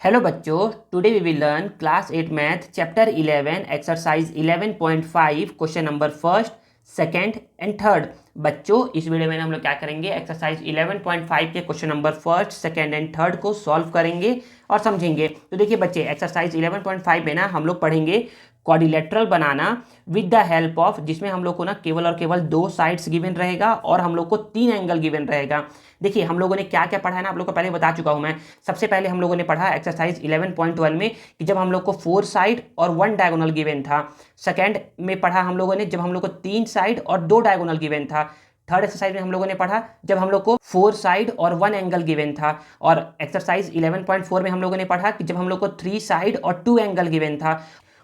Hello बच्चों, today we will learn class 8 math chapter 11 exercise 11.5 question number first, second and third. बच्चों, इस video में हम लोग क्या करेंगे, एक्सरसाइज 11.5 के question number first, second and third को सॉल्व करेंगे और समझेंगे। तो देखिए बच्चे, एक्सरसाइज 11.5 में ना हम लोग पढ़ेंगे quadrilateral banana with the help of, जिसमें हम लोग को ना केवल और केवल दो साइड्स गिवन रहेगा और हम लोग को तीन एंगल गिवन रहेगा। देखिए हम लोगों ने क्या क्या पढ़ा है ना, आप लोग को पहले बता चुका हूं मैं। सबसे पहले हम लोगों ने पढ़ा एक्सरसाइज 11.12 में कि जब हम लोग को 4 साइड और 1 डायगोनल गिवन था। सेकंड में पढ़ा हम लोगों ने जब हम लोग को 3 साइड और 2 डायगोनल गिवन था। थर्ड एक्सरसाइज में हम लोगों ने पढ़ा जब हम लोग को 4 साइड और 1 एंगल गिवन था। और एक्सरसाइज 11.4 में हम लोगों ने पढ़ा कि जब हम लोग को 3 साइड और 2 एंगल गिवन था।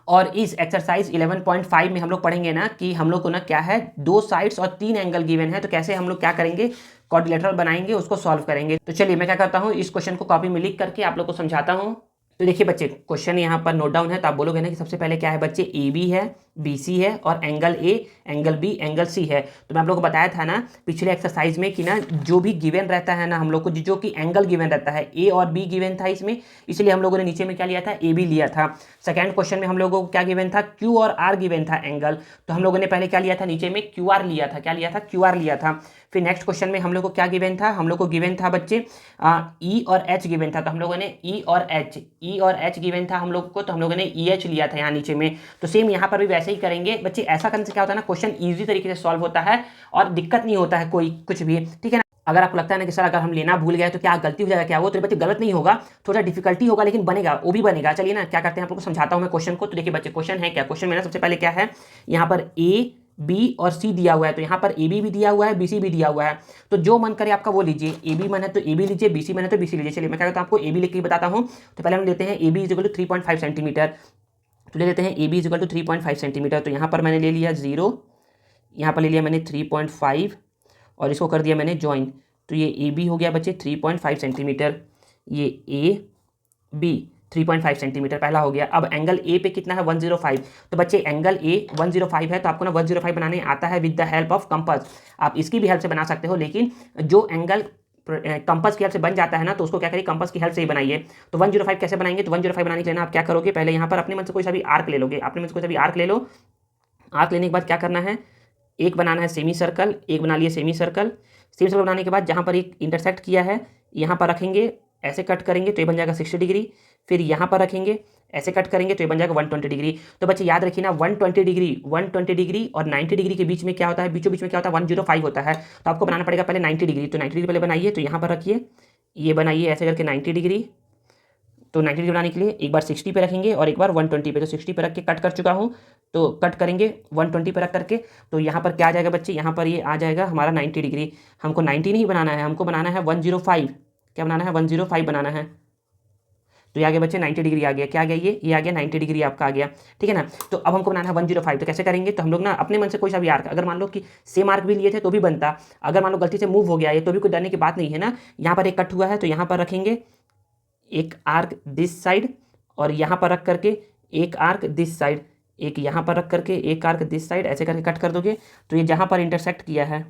और इस एक्सरसाइज 11.5 में हम लोग पढ़ेंगे ना कि हम लोग को ना क्या है, 2 साइड्स और 3 एंगल गिवन है, तो कैसे हम लोग क्या करेंगे, क्वाड्रिलेटरल बनाएंगे, उसको सॉल्व करेंगे। तो चलिए मैं क्या करता हूँ, इस क्वेश्चन को कॉपी में लिख करके आप लोग को समझाता हूँ। तो देखिए बच्चे, क्वेश्चन यहाँ पर नोट डाउन है, तो आप बोलोगे ना कि सबसे पहले क्या है बच्चे, ए बी है, बी सी है और angle A, angle B, angle C है। तो मैं आप लोग को बताया था ना पिछले एक्सरसाइज में कि ना जो भी गिवन रहता है ना हम लोग को, जो कि एंगल गिवन रहता है, ए और बी गिवन था इसमें, इसलिए हम लोगों ने नीचे में क्या लिया था, ए बी लिया था। सेकंड क्वेश्चन में हम लोगों को क्या गिवन था, क्यू और आर गिवन था एंगल, तो हम लोगों ने पहले क्या लिया था, नीचे में क्यू आर लिया था। क्या लिया था, क्यू आर लिया था। फिर नेक्स्ट क्वेश्चन में हम लोग को क्या गिवन था, हम लोग को गिवन था बच्चे ई और एच गिवन था, तो हम लोगों ने ई और एच गिवन था हम लोग को, तो हम लोगों ने ई एच लिया था यहाँ नीचे में। तो सेम यहाँ पर भी वैसे ही करेंगे बच्चे। ऐसा करने से क्या होता है ना, क्वेश्चन ईजी तरीके से सॉल्व होता है और दिक्कत नहीं होता है कोई कुछ भी, ठीक है ना। अगर आपको लगता है ना कि सर अगर हम लेना भूल गए तो क्या गलती हो जाएगा, क्या वो, तो बच्चे गलत नहीं होगा, थोड़ा डिफिकल्टी होगा लेकिन बनेगा, वो भी बनेगा। चलिए ना क्या करते हैं, आप लोग को समझाता हूँ मैं क्वेश्चन को। तो देखिए बच्चे, क्वेश्चन है क्या, क्वेश्चन में ना सबसे पहले क्या है, यहाँ पर ए बी और सी दिया हुआ है, तो यहाँ पर ए बी भी दिया हुआ है, बी सी भी दिया हुआ है। तो जो मन करे आपका वो लीजिए, ए बी मन है तो ए बी लीजिए, बी सी मन है तो बी सी लीजिए। चलिए मैं क्या करता हूँ, आपको ए बी लिख के बताता हूँ। तो पहले हम लेते हैं A B is equal to 3.5 centimetre. तो ले लेते हैं A B is equal to 3.5 centimetre. तो यहाँ पर मैंने ले लिया 0, यहाँ पर ले लिया मैंने 3.5 और इसको कर दिया मैंने ज्वाइन। तो ये ए बी हो गया बच्चे 3.5 सेंटीमीटर, ये ए बी 3.5 सेंटीमीटर पहला हो गया। अब एंगल ए पे कितना है, 105। तो बच्चे एंगल ए 105 है, तो आपको ना 105 बनाने आता है with the help of compass. आप इसकी भी हेल्प से बना सकते हो, लेकिन जो एंगल कंपास की हेल्प से बन जाता है ना, तो उसको क्या करिए, कंपास की हेल्प से ही बनाइए। तो 105 कैसे बनाएंगे, तो 105 बनाने के लिए ना आप क्या करोगे, पहले यहाँ पर अपने मन से कोई सा भी आर्क ले लोगे, अपने मन से कोई सा भी आर्क ले लो। आर्क लेने के बाद क्या करना है, एक बनाना है सेमी सर्कल, एक बना लिए सेमी सर्कल। सेमी सर्कल बनाने के बाद जहाँ पर एक इंटरसेक्ट किया है यहाँ पर रखेंगे, ऐसे कट करेंगे तो ये बन जाएगा 60 डिग्री। फिर यहाँ पर रखेंगे, ऐसे कट करेंगे तो ये बन जाएगा 120 डिग्री। तो बच्चे याद रखिए ना, 120 डिग्री और 90 डिग्री के बीच में क्या होता है, बीचों बीच में क्या होता है, 105 होता है। तो आपको बनाना पड़ेगा पहले 90 डिग्री। तो 90 डिग्री पहले बनाइए, तो यहाँ पर रखिए, ये बनाइए ऐसे करके 90 डिग्री। तो 90 डिग्री बनाने के लिए एक बार 60 पे रखेंगे और एक बार 120 पे। तो 60 पे रख के कट कर चुका हूँ, तो कट करेंगे 120 पे रख करके। तो यहाँ पर क्या आ जाएगा बच्चे, यहाँ पर ये आ जाएगा हमारा 90 डिग्री। हमको 90 नहीं बनाना है, हमको बनाना है 105। क्या बनाना है, 105 बनाना है। तो ये आ गया बच्चे 90 डिग्री आ गया। क्या आ गया, ये आ गया 90 डिग्री आपका आ गया, ठीक है ना। तो अब हमको बनाना है 105। तो कैसे करेंगे, तो हम लोग ना अपने मन से कोई सा भी आर्क, अगर मान लो कि सेम आर्क भी लिए थे तो भी बनता, अगर मान लो गलती से मूव हो गया ये तो भी कोई डरने की बात नहीं है ना। यहाँ पर एक कट हुआ है तो यहाँ पर रखेंगे एक आर्क दिस साइड, और यहाँ पर रख करके एक आर्क दिस साइड, एक यहाँ पर रख करके एक आर्क दिस साइड, ऐसे करके कट कर दोगे। तो ये जहाँ पर इंटरसेक्ट किया है,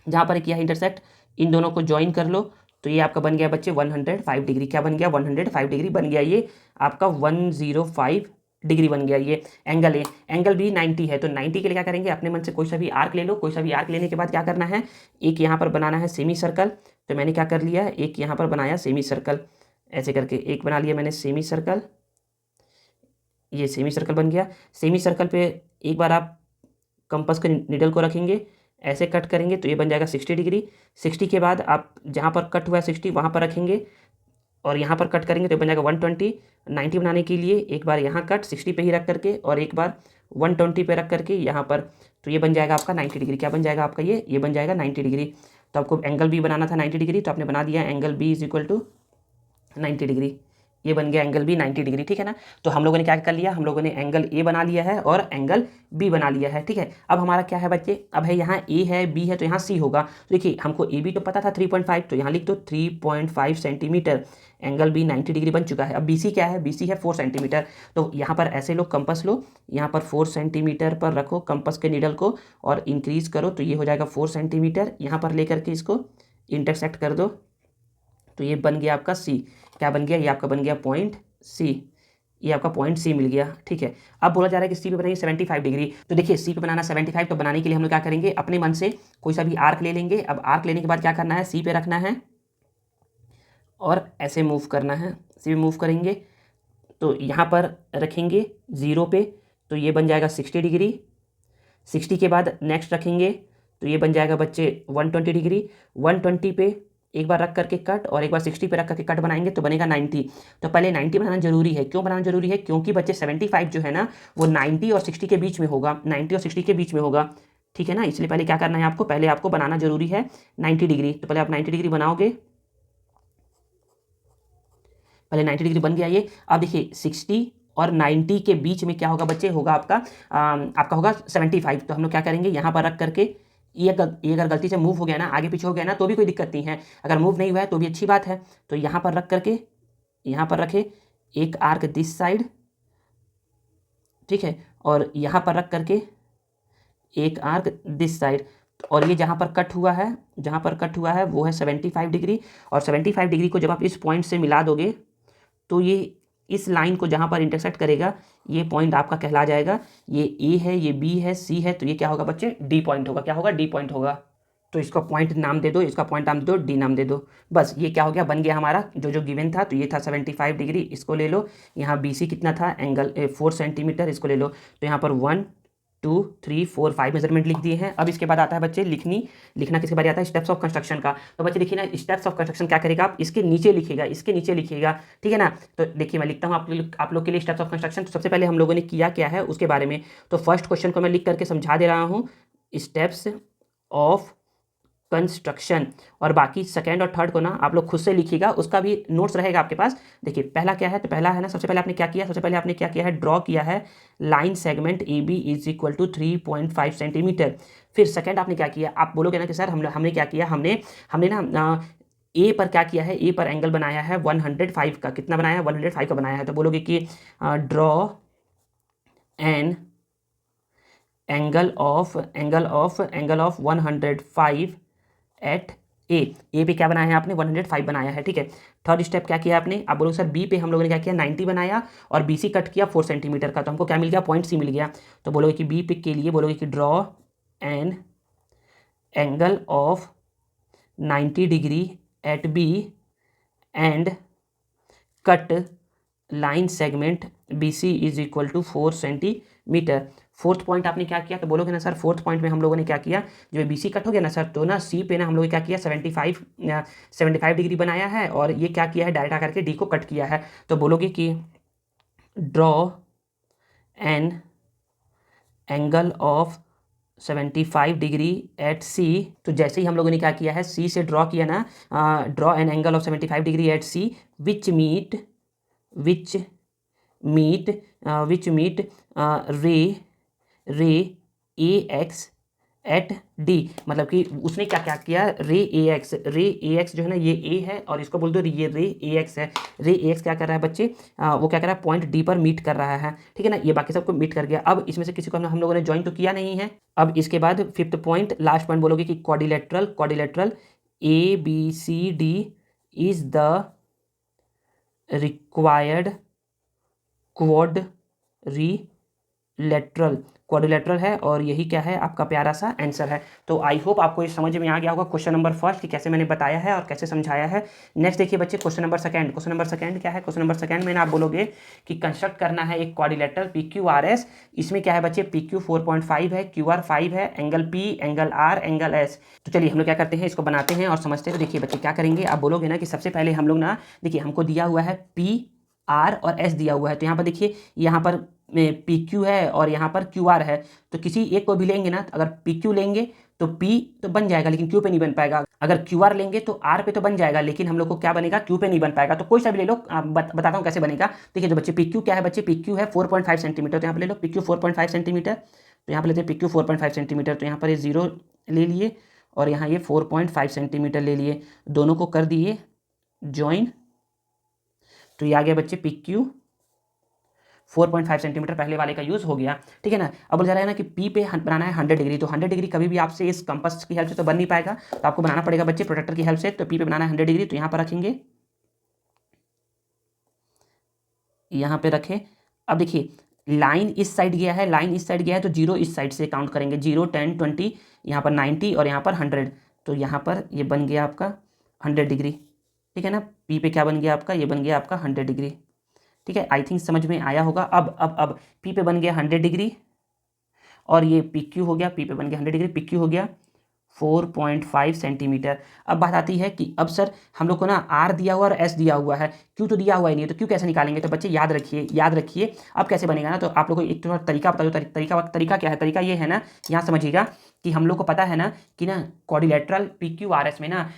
जहाँ पर किया है इंटरसेक्ट, इन दोनों को ज्वाइन कर लो। तो ये आपका बन गया बच्चे 105 डिग्री। क्या बन गया, 105 डिग्री बन गया, ये आपका 105 डिग्री बन गया। ये एंगल ए, एंगल बी 90 है, तो 90 के लिए क्या करेंगे, अपने मन से कोई सा भी आर्क ले लो। कोई सा भी आर्क लेने के बाद क्या करना है, एक यहाँ पर बनाना है सेमी सर्कल। तो मैंने क्या कर लिया, एक यहाँ पर बनाया सेमी सर्कल, ऐसे करके एक बना लिया मैंने सेमी सर्कल, ये सेमी सर्कल बन गया। सेमी सर्कल पे एक बार आप कंपास के निडल को रखेंगे, ऐसे कट करेंगे तो ये बन जाएगा 60 डिग्री। 60 के बाद आप जहाँ पर कट हुआ है 60 वहाँ पर रखेंगे और यहाँ पर कट करेंगे तो बन जाएगा 120। 90 बनाने के लिए एक बार यहाँ कट 60 पे ही रख करके और एक बार 120 पे रख करके यहाँ पर, तो ये बन जाएगा आपका 90 डिग्री। क्या बन जाएगा आपका, ये बन जाएगा 90 डिग्री। तो आपको एंगल बी बनाना था 90 डिग्री, तो आपने बना दिया angle B is equal to 90 degree. ये बन गया एंगल बी 90 डिग्री, ठीक है ना। तो हम लोगों ने क्या कर लिया, हम लोगों ने एंगल ए बना लिया है और एंगल बी बना लिया है, ठीक है। अब हमारा क्या है बच्चे, अब है यहाँ ए है बी है तो यहाँ सी होगा। तो देखिए हमको ए बी तो पता था 3.5, तो यहाँ लिख दो 3.5 सेंटीमीटर, एंगल बी 90 डिग्री बन चुका है। अब बी सी क्या है, बी सी है 4 सेंटीमीटर। तो यहाँ पर ऐसे लो, कंपस लो, यहाँ पर 4 सेंटीमीटर पर रखो कंपस के नीडल को और इंक्रीज करो, तो ये हो जाएगा 4 सेंटीमीटर। यहाँ पर लेकर के इसको इंटरसेक्ट कर दो, तो ये बन गया आपका सी। क्या बन गया, ये आपका बन गया पॉइंट सी, ये आपका पॉइंट सी मिल गया, ठीक है। अब बोला जा रहा है कि सी पे बनाइए 75 डिग्री। तो देखिए सी पे बनाना 75, तो बनाने के लिए हम लोग क्या करेंगे, अपने मन से कोई सा भी आर्क ले लेंगे। अब आर्क लेने के बाद क्या करना है, सी पे रखना है और ऐसे मूव करना है। सी पे मूव करेंगे तो यहाँ पर रखेंगे 0 पे, तो ये बन जाएगा 60 डिग्री। 60 के बाद नेक्स्ट रखेंगे तो ये बन जाएगा बच्चे 120 डिग्री। 120 पे एक बार रख करके कट और एक बार 60 पे रख करके कट बनाएंगे तो बनेगा 90। तो पहले 90 बनाना जरूरी है। क्यों बनाना जरूरी है, क्योंकि बच्चे 75 जो है ना वो 90 और 60 के बीच में होगा, 90 और 60 के बीच में होगा, ठीक है ना। इसलिए पहले क्या करना है आपको, पहले आपको बनाना जरूरी है 90 डिग्री। तो पहले आप 90 डिग्री बनाओगे, पहले 90 डिग्री बन गया ये। अब देखिए 60 और 90 के बीच में क्या होगा बच्चे, होगा आपका होगा 75। तो हम लोग क्या करेंगे, यहाँ पर रख करके ये अगर गलती से मूव हो गया ना, आगे पीछे हो गया ना, तो भी कोई दिक्कत नहीं है। अगर मूव नहीं हुआ है तो भी अच्छी बात है। तो यहाँ पर रख करके यहाँ पर रखे एक आर्क दिस साइड, ठीक है, और यहाँ पर रख करके एक आर्क दिस साइड। और ये जहाँ पर कट हुआ है, जहाँ पर कट हुआ है वो है 75 डिग्री। और 75 डिग्री को जब आप इस पॉइंट से मिला दोगे तो ये इस लाइन को जहाँ पर इंटरसेक्ट करेगा ये पॉइंट आपका कहला जाएगा, ये ए है, ये बी है, सी है, तो ये क्या होगा बच्चे, डी पॉइंट होगा। क्या होगा, डी पॉइंट होगा। तो इसका पॉइंट नाम दे दो, इसका पॉइंट नाम दे दो, डी नाम दे दो। बस ये क्या हो गया, बन गया हमारा जो गिवन था। तो ये था 75 डिग्री, इसको ले लो। यहाँ बी सी कितना था, एंगल 4 सेंटीमीटर, इसको ले लो। तो यहाँ पर 1 2 3 4 5 मेजरमेंट लिख दिए हैं। अब इसके बाद आता है बच्चे लिखना किसके बारे आता है, स्टेप्स ऑफ कंस्ट्रक्शन का। तो बच्चे देखिए ना, स्टेप्स ऑफ कंस्ट्रक्शन क्या करेगा, आप इसके नीचे लिखिएगा, इसके नीचे लिखिएगा, ठीक है ना। तो देखिए मैं लिखता हूँ आप लोग के लिए स्टेप्स ऑफ कंस्ट्रक्शन। तो सबसे पहले हम लोगों ने किया क्या है उसके बारे में। तो फर्स्ट क्वेश्चन को मैं लिख करके समझा दे रहा हूँ, स्टेप्स ऑफ कंस्ट्रक्शन। और बाकी सेकंड और थर्ड को ना आप लोग खुद से लिखिएगा, उसका भी नोट्स रहेगा आपके पास। देखिए पहला क्या है, तो पहला है ना, सबसे पहले आपने क्या किया, सबसे पहले आपने क्या किया है, ड्रॉ किया है line segment A B is equal to 3.5 centimetre. फिर सेकंड आपने क्या किया, आप बोलोगे ना कि सर हमने क्या किया, हमने ना ए पर क्या किया है, ए पर एंगल बनाया है 105 का। कितना बनाया है, 105 का बनाया है। तो बोलोगे कि draw an angle of 105 at A पे क्या बनाया है आपने, 105 बनाया है, ठीक है। थर्ड स्टेप क्या किया आपने, आप बोलोगे सर बी पे हम लोगों ने क्या किया, 90 बनाया और बी सी कट किया 4 सेंटीमीटर का। तो हमको क्या मिल गया, पॉइंट सी मिल गया। तो बोलोगे कि बी पे के लिए बोलोगे कि draw an angle of 90 degree at B and cut line segment B C is equal to 4 centimetre. Fourth point आपने क्या किया, तो बोलोगे ना सर फोर्थ पॉइंट में हम लोगों ने क्या किया, जो बी सी कट हो गया ना सर, तो ना सी पे ना हम लोगों ने क्या किया, 75 डिग्री बनाया है और ये क्या किया है, डायरेक्ट आकर के डी को कट किया है। तो बोलोगे कि draw an angle of 75 degree at C. तो जैसे ही हम लोगों ने क्या किया है, सी से ड्रॉ किया ना, draw an angle of 75 degree at C which meet ray A x eight D. मतलब कि उसने क्या क्या किया, रे ए एक्स जो है ना, ये ए है और इसको बोल दो ये रे ए एक्स है। रे ए एक्स क्या कर रहा है बच्चे, वो क्या कर रहा है, पॉइंट डी पर मीट कर रहा है, ठीक है ना। ये बाकी सबको मीट कर गया। अब इसमें से किसी को हम लोगों ने ज्वाइन तो किया नहीं है। अब इसके बाद फिफ्थ पॉइंट, लास्ट पॉइंट बोलोगे कि quadrilateral A B C D is the required quadrilateral है और यही क्या है, आपका प्यारा सा आंसर है। तो आई होप आपको ये समझ में आ गया होगा क्वेश्चन नंबर फर्स्ट कि कैसे मैंने बताया है और कैसे समझाया है। नेक्स्ट देखिए बच्चे क्वेश्चन नंबर सेकंड क्या है, क्वेश्चन नंबर सेकंड में ना आप बोलोगे कि कंस्ट्रक्ट करना है एक quadrilateral P Q R S. इसमें क्या है बच्चे, पी क्यू 4.5 है, क्यू आर 5 है, angle P, angle R, angle S. तो चलिए हम लोग क्या करते हैं, इसको बनाते हैं और समझते हैं। तो देखिए बच्चे क्या करेंगे, आप बोलोगे ना कि सबसे पहले हम लोग ना, देखिए हमको दिया हुआ है पी आर और एस दिया हुआ है। तो यहाँ पर देखिए, यहाँ पर पी क्यू है और यहाँ पर क्यू आर है। तो किसी एक को भी लेंगे ना, अगर पी क्यू लेंगे तो P तो बन जाएगा लेकिन Q पे नहीं बन पाएगा। अगर QR लेंगे तो R पे तो बन जाएगा लेकिन हम लोग को क्या बनेगा, Q पे नहीं बन पाएगा। तो कोई सा भी ले लो, बताता हूँ कैसे बनेगा। देखिए जो बच्चे PQ क्या है, बच्चे PQ है 4.5 सेंटीमीटर, तो यहाँ पे ले लो PQ 4.5 सेंटीमीटर। तो यहाँ पे लेते हैं PQ 4.5 सेंटीमीटर, तो यहाँ पर ये 0 ले लिए और यहाँ ये 4.5 सेंटीमीटर ले लिए, दोनों को कर दिए ज्वाइन। तो ये आ गया बच्चे PQ 4.5 सेंटीमीटर, पहले वाले का यूज़ हो गया, ठीक है ना। अब बोल जा रहा है ना कि P पे बनाना है 100 डिग्री, तो 100 डिग्री कभी भी आपसे इस कंपास की हेल्प से तो बन नहीं पाएगा, तो आपको बनाना पड़ेगा बच्चे प्रोटेक्टर की हेल्प से। तो P पे बनाना है 100 डिग्री, तो यहाँ पर रखेंगे, यहाँ पे रखे। अब देखिए लाइन इस साइड गया है, लाइन इस साइड गया है, तो 0 इस साइड से काउंट करेंगे, 0 10 20, यहाँ पर 90 और यहाँ पर 100। तो यहाँ पर ये बन गया आपका 100 डिग्री, ठीक है ना। P पे क्या बन गया आपका, ये बन गया आपका 100 डिग्री, ठीक है। आई थिंक समझ में आया होगा। अब P पे बन गया 100 डिग्री और ये PQ हो गया, P पे बन गया 100 डिग्री, PQ हो गया 4.5 सेंटीमीटर। अब बात आती है कि अब सर हम लोग को ना R दिया हुआ और S दिया हुआ है, Q तो दिया हुआ ही नहीं है, तो Q कैसे निकालेंगे। तो बच्चे याद रखिए अब कैसे बनेगा ना, तो आप लोग को एक थोड़ा तरीका बता दो। तरीका क्या है, तरीका ये है ना, यहाँ समझिएगा कि हम लोग को पता है ना कि ना क्वाड्रिलेटरल PQRS में ना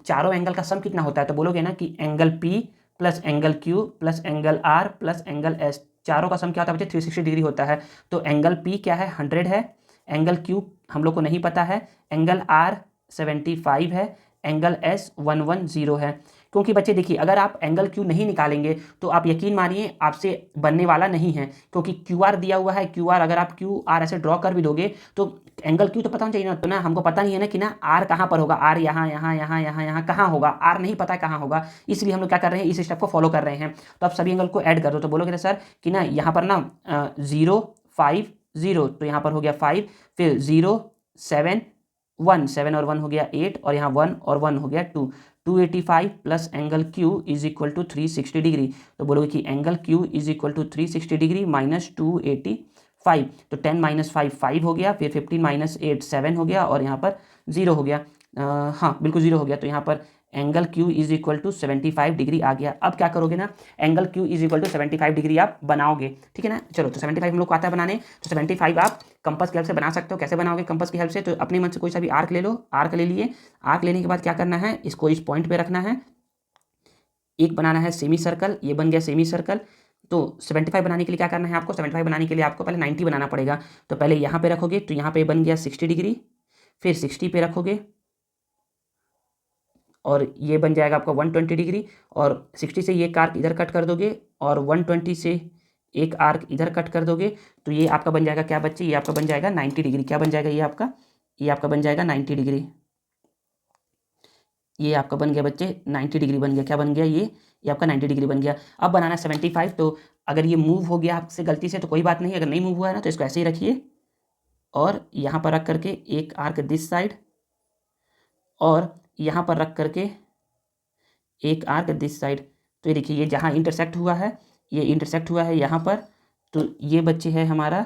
चारों एंगल का सम कितना होता है। तो बोलोगे ना कि angle P plus angle Q plus angle R plus angle S, चारों का सम क्या होता है बच्चे 360 डिग्री होता है। तो एंगल P क्या है 100 है, एंगल Q हम लोग को नहीं पता है, एंगल R 75 है, एंगल S 110 है। क्योंकि बच्चे देखिए अगर आप एंगल Q नहीं निकालेंगे तो आप यकीन मानिए आपसे बनने वाला नहीं है, क्योंकि QR दिया हुआ है। QR अगर आप QR ऐसे ड्रॉ कर भी दोगे तो एंगल Q तो पता होना चाहिए ना, तो ना हमको पता नहीं है ना कि ना R कहाँ पर होगा, R यहाँ यहाँ यहाँ यहाँ यहाँ कहाँ होगा, R नहीं पता है कहाँ होगा, इसलिए हम लोग क्या कर रहे हैं, इस स्टेप को फॉलो कर रहे हैं। तो आप सभी एंगल को ऐड कर दो, तो बोलोगे ना सर कि ना यहाँ पर ना 0 5 0, तो यहाँ पर हो गया 5, फिर 0 7 1, 7 और 1 हो गया 8, और यहाँ 1 और 1 हो गया 2, 285 plus angle Q is equal to 360 degree. तो बोलोगे कि angle Q is equal to 360 degree minus 285, तो 10 माइनस 5 5 हो गया, फिर 15 माइनस 8 7 हो गया, और यहाँ पर 0 हो गया। हाँ बिल्कुल 0 हो गया। तो यहाँ पर angle Q is equal to 75 degree आ गया। अब क्या करोगे ना, angle Q is equal to 75 degree आप बनाओगे, ठीक है ना। चलो तो 75 हम लोग को आता है बनाने, तो 75 आप कंपास की हेल्प से बना सकते हो। कैसे बनाओगे कंपास की हेल्प से, तो अपने मन से कोई सा भी आर्क ले लो, आर्क ले लिए। आर्क लेने के बाद क्या करना है, इसको इस पॉइंट पे रखना है। एक बनाना है सेमी सर्कल, ये बन गया सेमी सर्कल। तो 75 बनाने के लिए क्या करना है आपको, 75 बनाने के लिए आपको पहले 90 बनाना पड़ेगा। तो पहले यहाँ पे रखोगे, तो यहाँ पे बन गया 60 डिग्री, फिर 60 पे रखोगे और ये बन जाएगा आपका 120 डिग्री, और 60 से ये एक आर्क इधर कट कर दोगे और 120 से एक आर्क इधर कट कर दोगे, तो ये आपका बन जाएगा क्या बच्चे, ये आपका बन जाएगा 90 डिग्री। क्या बन जाएगा ये आपका बन जाएगा 90 डिग्री। ये आपका बन गया बच्चे 90 डिग्री बन गया। क्या बन गया, ये आपका 90 डिग्री बन गया। अब बनाना 75, तो अगर ये मूव हो गया आपसे गलती से तो कोई बात नहीं, अगर नहीं मूव हुआ है ना तो इसको ऐसे ही रखिए और यहाँ पर रख करके एक आर्क दिस साइड, और यहाँ पर रख करके एक आर्क दिस साइड। तो ये देखिए ये जहाँ इंटरसेक्ट हुआ है, ये इंटरसेक्ट हुआ है यहाँ पर, तो ये बच्चे है हमारा,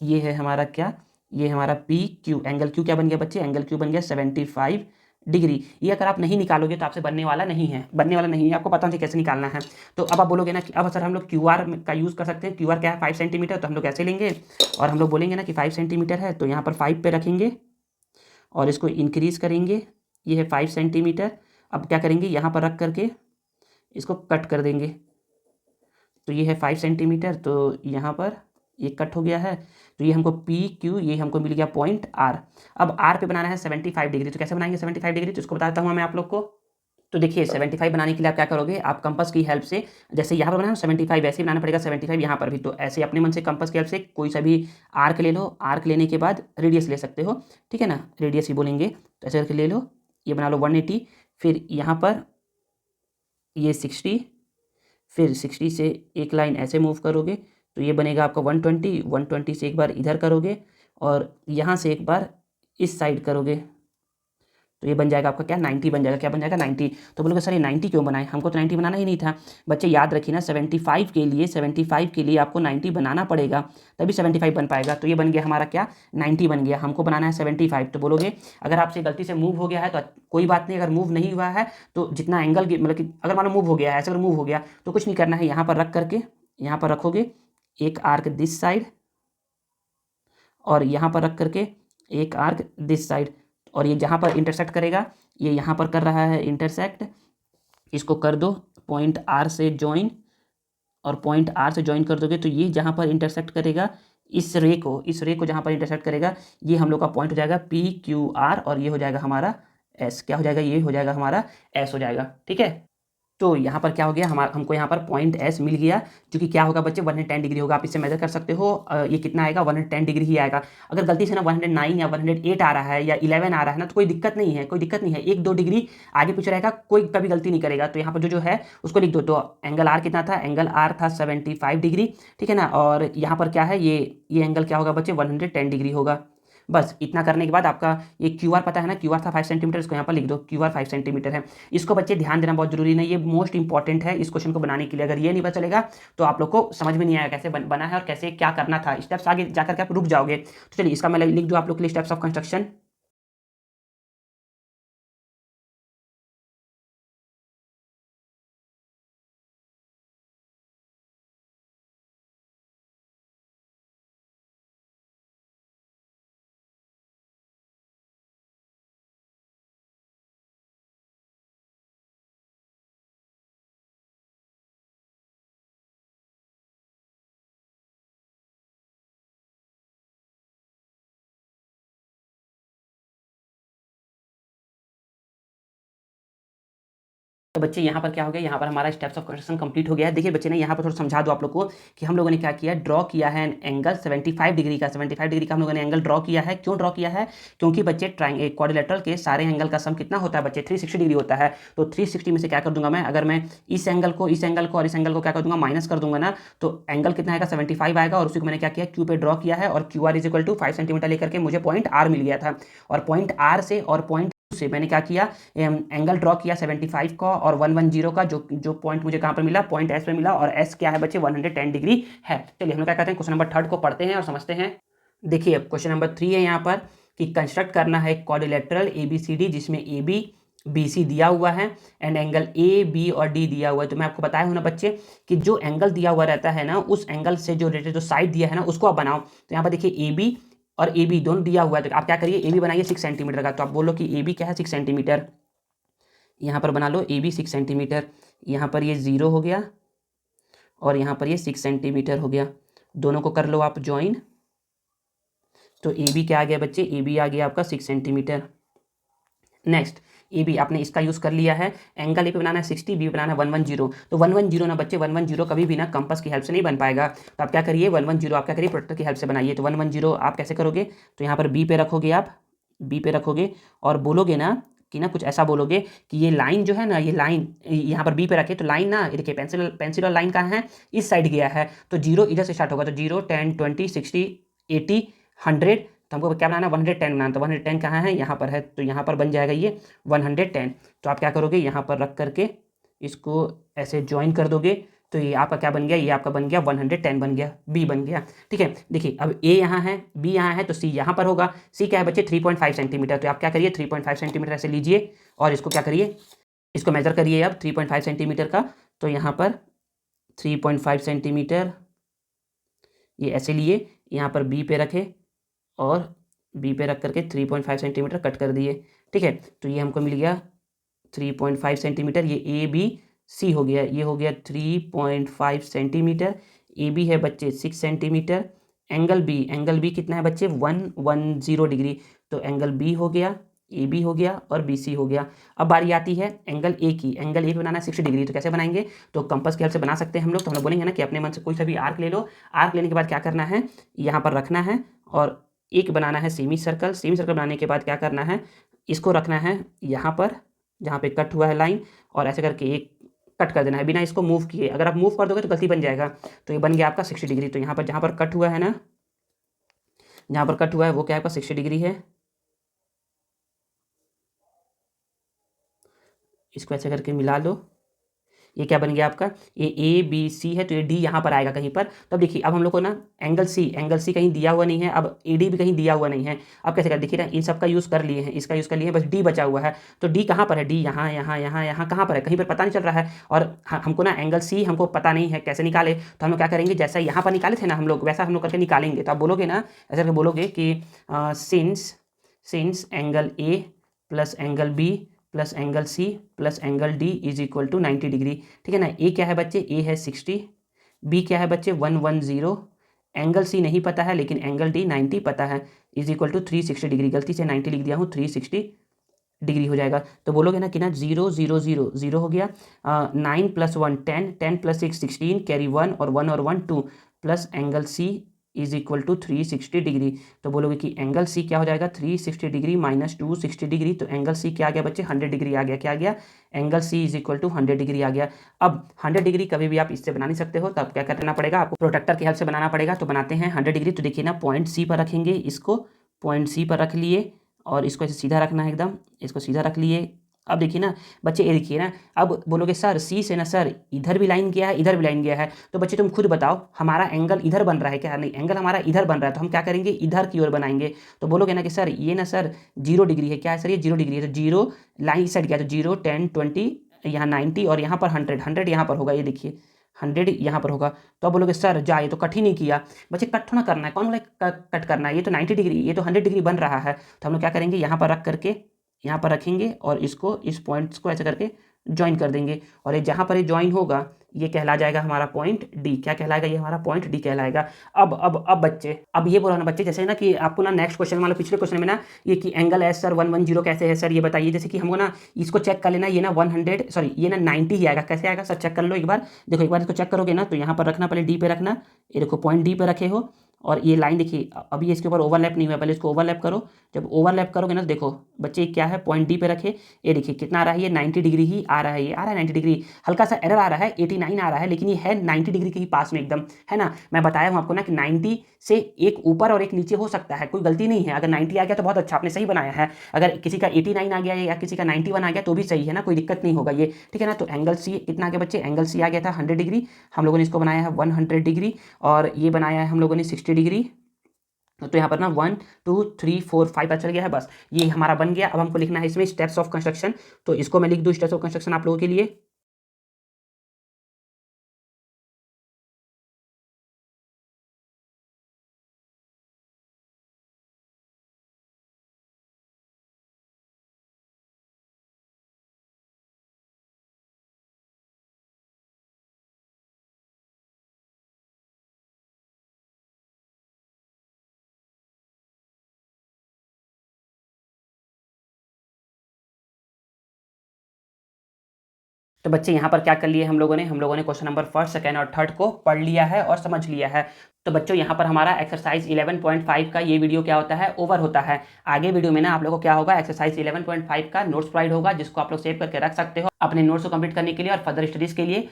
ये है हमारा क्या, ये हमारा PQ। एंगल Q क्या बन गया बच्चे, एंगल Q बन गया 75 डिग्री। ये अगर आप नहीं निकालोगे तो आपसे बनने वाला नहीं है, आपको पता नहीं कैसे निकालना है। तो अब आप बोलोगे ना कि अब सर हम लोग QR का यूज़ कर सकते हैं। QR क्या है 5 सेंटीमीटर, तो हम लोग ऐसे लेंगे और हम लोग बोलेंगे ना कि 5 सेंटीमीटर है, तो यहाँ पर 5 पे रखेंगे और इसको इंक्रीज़ करेंगे। ये है 5 सेंटीमीटर। अब क्या करेंगे, यहाँ पर रख करके इसको कट कर देंगे। तो ये है 5 सेंटीमीटर, तो यहाँ पर ये कट हो गया है, तो ये हमको PQ, ये हमको मिल गया पॉइंट R। अब R पे बनाना है 75 डिग्री, तो कैसे बनाएंगे 75 डिग्री, तो इसको बताता हूँ मैं आप लोग को। तो देखिए 75 बनाने के लिए आप क्या करोगे, आप कंपास की हेल्प से, जैसे यहाँ पर बनाना 75 वैसे ही बनाना पड़ेगा 75 यहाँ पर भी। तो ऐसे अपने मन से कंपास की हेल्प से कोई सा भी आर्क ले लो, आर्क लेने के बाद रेडियस ले सकते हो, ठीक है ना, रेडियस ही बोलेंगे। तो ऐसे करके ले लो, ये बना लो 180, फिर यहाँ पर ये 60, फिर 60 से एक लाइन ऐसे मूव करोगे तो ये बनेगा आपका 120, 120 से एक बार इधर करोगे और यहाँ से एक बार इस साइड करोगे, तो ये बन जाएगा आपका क्या 90 बन जाएगा। क्या बन जाएगा 90। तो बोलोगे सर ये 90 क्यों बनाए, हमको तो 90 बनाना ही नहीं था। बच्चे याद रखिए ना 75 के लिए आपको 90 बनाना पड़ेगा, तभी 75 बन पाएगा। तो ये बन गया हमारा क्या 90 बन गया, हमको बनाना है 75। तो बोलोगे अगर आपसे गलती से मूव हो गया है तो कोई बात नहीं, अगर मूव नहीं हुआ है तो जितना एंगल मतलब कि अगर मान लो मूव हो गया है, ऐसे अगर मूव हो गया तो कुछ नहीं करना है, यहाँ पर रख करके यहाँ पर रखोगे, एक आर्क दिस साइड और यहाँ पर रख करके एक आर्क दिस साइड, और ये जहाँ पर इंटरसेक्ट करेगा ये यहाँ पर कर रहा है इंटरसेक्ट, इसको कर दो पॉइंट आर से ज्वाइन, और पॉइंट आर से ज्वाइन कर दोगे तो ये जहाँ पर इंटरसेक्ट करेगा इस रे को जहाँ पर इंटरसेक्ट करेगा ये हम लोग का पॉइंट हो जाएगा पी क्यू आर, और ये हो जाएगा हमारा एस। क्या हो जाएगा? ये हो जाएगा हमारा एस हो जाएगा। ठीक है, तो यहाँ पर क्या हो गया, हमको यहाँ पर पॉइंट एस मिल गया, जो कि क्या होगा बच्चे 110 डिग्री होगा। आप इससे मेजर कर सकते हो, ये कितना आएगा 110 डिग्री ही आएगा। अगर गलती से ना 109 या 108 आ रहा है या 11 आ रहा है ना तो कोई दिक्कत नहीं है, कोई दिक्कत नहीं है, 1-2 डिग्री आगे पीछे रहेगा, कोई कभी गलती नहीं करेगा। तो यहाँ पर जो है उसको लिख दो। तो एंगल आर कितना था? एंगल आर था 75 डिग्री। ठीक है ना, और यहाँ पर क्या है, ये एंगल क्या होगा बच्चे 110 डिग्री होगा। बस इतना करने के बाद आपका ये क्यू आर पता है ना, क्यू आर था 5 सेंटीमीटर, इसको यहाँ पर लिख दो, क्यू आर 5 सेंटीमीटर है। इसको बच्चे ध्यान देना बहुत जरूरी नहीं, ये मोस्ट इंपॉर्टेंट है इस क्वेश्चन को बनाने के लिए। अगर ये नहीं पता चलेगा तो आप लोग को समझ में नहीं आएगा कैसे बना है और कैसे क्या करना था, स्टेप्स आगे जाकर के आप रुक जाओगे। तो चलिए इसका मैं लिख दूँ आप लोग के लिए स्टेप्स ऑफ कंस्ट्रक्शन। तो बच्चे यहाँ पर क्या हो गया, यहाँ पर हमारा स्टेप्स ऑफ कंस्ट्रक्शन कंप्लीट हो गया है। देखिए बच्चे ने यहाँ पर थोड़ा समझा दो आप लोग को कि हम लोगों ने क्या किया, ड्रॉ किया है एंगल 75 डिग्री का। 75 डिग्री का हम लोगों ने एंगल ड्रॉ किया है। क्यों ड्रॉ किया है? क्योंकि बच्चे क्वाड्रिलेटरल के सारे एंगल का सम कितना होता है बच्चे? 360 डिग्री होता है। तो 360 में से क्या कर दूंगा मैं, अगर मैं इस एंगल को और इस एंगल को क्या कर दूंगा, माइनस कर दूंगा ना, तो एंगल कितना आएगा 75 आएगा। और उसी को मैंने क्या किया, क्यू पे ड्रॉ किया है, और Q R is equal to 5 centimetre लेकर के मुझे पॉइंट आर मिल गया था। और पॉइंट आर से और पॉइंट से मैंने क्या किया, एंगल ड्रॉ किया 75 का और 110 का, जो पॉइंट मुझे कहाँ पर मिला, पॉइंट एस पे मिला, और एस क्या है बच्चे 110 डिग्री है। चलिए हम लोग क्या कहते हैं, क्वेश्चन नंबर 3 को पढ़ते हैं और समझते हैं। देखिए अब क्वेश्चन नंबर 3 है यहाँ पर कि कंस्ट्रक्ट करना है क्वाड्रिलेटरल ABCD जिसमें AB BC दिया हुआ है एंड एंगल AB और D दिया हुआ है। तो मैं आपको बताया हूँ ना बच्चे कि जो एंगल दिया हुआ रहता है ना, उस एंगल से जो रिलेटेड जो साइड दिया है ना उसको आप बनाओ। तो यहाँ पर देखिए AB और AB दोनों दिया हुआ है, तो आप क्या करिए, AB बनाइए 6 सेंटीमीटर का। तो आप बोलो कि AB क्या है 6 सेंटीमीटर, यहाँ पर बना लो AB 6 सेंटीमीटर। यहाँ पर ये 0 हो गया और यहाँ पर ये 6 सेंटीमीटर हो गया, दोनों को कर लो आप ज्वाइन। तो AB क्या आ गया बच्चे, AB आ गया आपका 6 सेंटीमीटर। नेक्स्ट AB आपने इसका यूज़ कर लिया है, एंगल ए पे बनाना है 60, बी बनाना है 110। तो 110 ना बच्चे 110 कभी भी ना कंपास की हेल्प से नहीं बन पाएगा। तो आप क्या करिए 110 आप क्या करिए प्रोट्रैक्टर की हेल्प से बनाइए। तो 110 आप कैसे करोगे, तो यहाँ पर बी पे रखोगे, आप बी पे रखोगे और बोलोगे ना कि ना कुछ ऐसा बोलोगे कि ये लाइन जो है ना, ये लाइन यहाँ पर बी पे रखे, तो लाइन ना ये देखिए पेंसिल और लाइन कहाँ है, इस साइड गया है। तो 0 इधर से स्टार्ट होगा, तो 0 10 20 60 80 100। तो हमको क्या बनाना है 110 बनाना, तो 110 कहाँ है, यहाँ पर है। तो यहाँ पर बन जाएगा ये 110। तो आप क्या करोगे, यहाँ पर रख करके इसको ऐसे ज्वाइन कर दोगे, तो ये आपका क्या बन गया, ये आपका बन गया 110 बन गया, बी बन गया। ठीक है, देखिए अब ए यहाँ है, बी यहाँ है, तो सी यहाँ पर होगा। सी क्या है बच्चे 3.5 सेंटीमीटर। तो आप क्या करिए 3.5 सेंटीमीटर ऐसे लीजिए और इसको क्या करिए, इसको मेजर करिए अब 3.5 सेंटीमीटर का। तो यहाँ पर 3.5 सेंटीमीटर ये ऐसे लिए, यहाँ पर बी पे रखे और बी पे रख करके 3.5 सेंटीमीटर कट कर दिए। ठीक है, तो ये हमको मिल गया 3.5 सेंटीमीटर। ये ABC हो गया, ये हो गया 3.5 सेंटीमीटर। AB है बच्चे 6 सेंटीमीटर। एंगल बी कितना है बच्चे 110 डिग्री। तो एंगल बी हो गया, AB हो गया और BC हो गया। अब बारी आती है एंगल ए की। एंगल ए बनाना है 60 डिग्री। तो कैसे बनाएंगे, तो कंपास की हेल्प से बना सकते हैं हम लोग। तो हम लोग बोलेंगे ना कि अपने मन से कोई सा भी आर्क ले लो। आर्क लेने के बाद क्या करना है, यहाँ पर रखना है और एक बनाना है सेमी सर्कल। सेमी सर्कल बनाने के बाद क्या करना है, इसको रखना है यहाँ पर जहाँ पे कट हुआ है लाइन, और ऐसे करके एक कट कर देना है बिना इसको मूव किए। अगर आप मूव कर दोगे तो गलती बन जाएगा। तो ये बन गया आपका 60 डिग्री। तो यहाँ पर जहाँ पर कट हुआ है ना, जहाँ पर कट हुआ है वो क्या आपका 60 डिग्री है। इसको ऐसे करके मिला लो, ये क्या बन गया आपका, ये ABC है तो ये D यहाँ पर आएगा कहीं पर। तो अब देखिए अब हम लोग को ना एंगल C कहीं दिया हुआ नहीं है, अब AD भी कहीं दिया हुआ नहीं है। अब कैसे कर, देखिए ना इन सब का यूज़ कर लिए हैं, इसका यूज़ कर लिए हैं, बस D बचा हुआ है। तो D कहाँ पर है, D यहाँ यहाँ यहाँ यहाँ कहाँ पर है, कहीं पर पता नहीं चल रहा है। और हमको ना एंगल C हमको पता नहीं है कैसे निकाले, तो हम लोग क्या करेंगे, जैसा यहाँ पर निकाले थे ना हम लोग, वैसा हम लोग करके निकालेंगे। तो आप बोलोगे ना, ऐसा करके बोलोगे कि since angle A plus angle B plus angle C plus angle D is equal to 90 degree. ठीक है ना। ए क्या है बच्चे, ए है 60, बी क्या है बच्चे 110, एंगल C नहीं पता है लेकिन एंगल D 90 पता है, इज इक्वल टू 360 डिग्री। गलती से 90 लिख दिया हूँ, 360 डिग्री हो जाएगा। तो बोलोगे ना कि ना 0 0 0 0 हो गया, 9 प्लस 1 10, 10 प्लस 6 16, कैरी 1 और 1 और 1 2, plus angle C is equal to 360 degree. तो बोलोगे कि एंगल C क्या हो जाएगा, 360 डिग्री माइनस 260 डिग्री। तो एंगल C क्या आ गया बच्चे, 100 डिग्री आ गया। क्या आ गया, angle C is equal to 100 degree आ गया। अब 100 डिग्री कभी भी आप इससे बना नहीं सकते हो, तब क्या करना पड़ेगा आपको, प्रोटेक्टर की हेल्प से बनाना पड़ेगा। तो बनाते हैं 100 डिग्री। तो देखिए ना पॉइंट C पर रखेंगे, इसको पॉइंट C पर रख लिए और इसको ऐसे सीधा रखना है एकदम, इसको सीधा रख लिए। अब देखिए ना बच्चे, ये देखिए ना, अब बोलोगे सर C से ना सर इधर भी लाइन गया है, इधर भी लाइन गया है, तो बच्चे तुम खुद बताओ हमारा एंगल इधर बन रहा है क्या, नहीं एंगल हमारा इधर बन रहा है, तो हम क्या करेंगे, इधर की ओर बनाएंगे। तो बोलोगे ना कि सर ये ना सर 0 डिग्री है, क्या है सर ये 0 डिग्री है, तो 0 लाइन इस साइड गया, तो 0 10 20 यहाँ 90 और यहाँ पर 100 यहाँ पर होगा, ये देखिए 100 यहाँ पर होगा। तो अब बोलोगे सर जा ये तो कट ही नहीं किया। बच्चे कट थोड़ा करना है, कौन बोला कट करना है, ये तो 90 डिग्री, ये तो 100 डिग्री बन रहा है। तो हम लोग क्या करेंगे, यहाँ पर रख करके यहाँ पर रखेंगे और इसको इस पॉइंट्स को ऐसे करके ज्वाइन कर देंगे, और ये जहाँ पर ये ज्वाइन होगा ये कहला जाएगा हमारा पॉइंट D। क्या कहलाएगा, ये हमारा पॉइंट D कहलाएगा। अब बच्चे, अब ये बोला ना बच्चे, जैसे ना कि आपको ना नेक्स्ट क्वेश्चन मतलब पिछले क्वेश्चन में ना ये कि एंगल है सर 110 कैसे है सर ये बताइए, जैसे कि हमको ना इसको चेक कर लेना, ये ना 100 सॉरी ये ना 90 ही आएगा, कैसे आएगा सर चेक कर लो एक बार। देखो एक बार इसको चेक करोगे ना, तो यहाँ पर रखना, पहले D पे रखना, ये देखो पॉइंट D पे रखे हो, और ये लाइन देखिए अभी इसके ऊपर ओवरलैप नहीं हुआ, पहले इसको ओवरलैप करो। जब ओवरलैप करोगे ना तो देखो बच्चे क्या है, पॉइंट D पे रखे, ये देखिए कितना आ रहा है, ये 90 डिग्री ही आ रहा है, ये आ रहा है 90 डिग्री, हल्का सा एरर आ रहा है 89 आ रहा है, लेकिन ये है 90 डिग्री के ही पास में एकदम, है ना। मैं बताया हूँ आपको ना कि 90 से एक ऊपर और एक नीचे हो सकता है, कोई गलती नहीं है। अगर 90 आ गया तो बहुत अच्छा, आपने सही बनाया है। अगर किसी का 89 आ गया या किसी का 91 आ गया तो भी सही है ना, कोई दिक्कत नहीं होगा ये, ठीक है ना। तो एंगल C कितना आ गया बच्चे, एंगल C आ गया था 100 डिग्री, हम लोगों ने इसको बनाया है 100 डिग्री, और ये बनाया है हम लोगों ने 60 डिग्री। तो यहाँ पर ना 1 2 3 4 5 पता चल गया है, बस ये हमारा बन गया। अब हमको लिखना है इसमें स्टेप्स ऑफ कंस्ट्रक्शन, तो इसको मैं लिख दूँ स्टेप्स ऑफ कंस्ट्रक्शन आप लोगों के लिए। तो बच्चे यहाँ पर क्या कर लिए हम लोगों ने क्वेश्चन नंबर फर्स्ट सेकंड और थर्ड को पढ़ लिया है और समझ लिया है। तो बच्चों यहाँ पर हमारा एक्सरसाइज 11.5 का ये वीडियो क्या होता है, ओवर होता है। आगे वीडियो में ना आप लोगों को क्या होगा, एक्सरसाइज 11.5 का नोट्स प्रोवाइड होगा, जिसको आप लोग सेव करके रख सकते हो अपने नोट्स को कंप्लीट करने के लिए और फर्दर स्टडीज के लिए।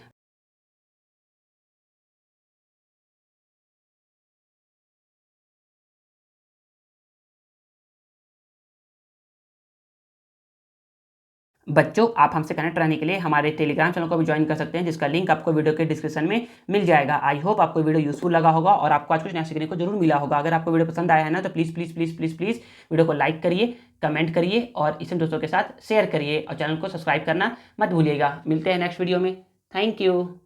बच्चों आप हमसे कनेक्ट रहने के लिए हमारे टेलीग्राम चैनल को भी ज्वाइन कर सकते हैं, जिसका लिंक आपको वीडियो के डिस्क्रिप्शन में मिल जाएगा। आई होप आपको वीडियो यूजफुल लगा होगा और आपको आज कुछ नया सीखने को जरूर मिला होगा। अगर आपको वीडियो पसंद आया है ना तो please please please please please video को लाइक करिए, कमेंट करिए और इसे दोस्तों के साथ शेयर करिए, और चैनल को सब्सक्राइब करना मत भूलिएगा। मिलते हैं नेक्स्ट वीडियो में। Thank you.